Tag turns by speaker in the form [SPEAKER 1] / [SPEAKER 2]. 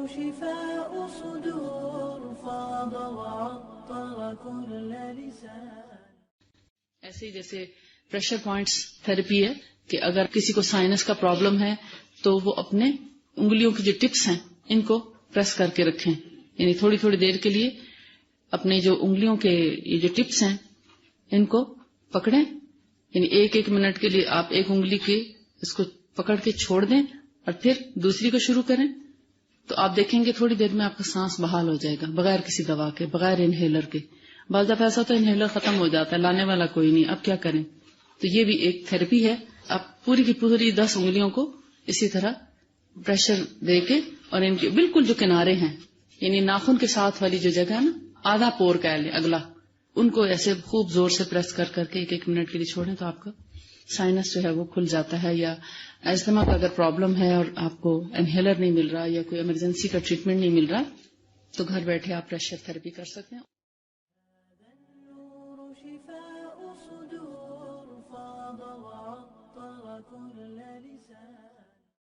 [SPEAKER 1] شفاء صدور فاض وعطر كل لسان.
[SPEAKER 2] ایسے ہی جیسے پریشر پوائنٹس تھراپی ہے کہ اگر کسی کو سائنس کا پرابلم ہے تو وہ اپنے انگلیوں کی جو ٹپس ہیں ان کو پریس کر کے رکھیں، یعنی تھوڑی تھوڑی دیر کے لیے اپنے جو انگلیوں کے یہ جو ٹپس ہیں ان کو پکڑیں، یعنی ایک ایک منٹ کے لیے آپ ایک انگلی کے اس کو پکڑ کے چھوڑ دیں اور پھر دوسری کو شروع کریں، تو آپ دیکھیں گے تھوڑی دیر میں آپ کا سانس بحال ہو جائے گا بغیر کسی دوا کے، بغیر انہیلر کے. بعض دفعہ ایسا تو انہیلر ختم ہو جاتا ہے، لانے والا کوئی نہیں، اب کیا کریں؟ تو یہ بھی ایک تھراپی ہے. آپ پوری کی پوری 10 انگلیوں کو اسی طرح پریشر دے کے اور ان کے بالکل جو کنارے ہیں یعنی ناخن کے ساتھ والی جو جگہ ہے نا، آدھا پور کہہ لیں اگلا، ان کو ایسے خوب زور سے پریس کر کر کے ایک ایک منٹ کے لیے چھوڑیں تو آپ کا سائنس جو ہے وہ کھل جاتا ہے. یا ایزما کا اگر پرابلم ہے اور آپ کو انہیلر نہیں مل رہا یا کوئی ایمرجنسی کا ٹریٹمنٹ نہیں مل رہا تو گھر بیٹھے آپ پریشر تھراپی کر سکتے ہیں.
[SPEAKER 1] النور شفاء صدور فاض وعطر كل لسان.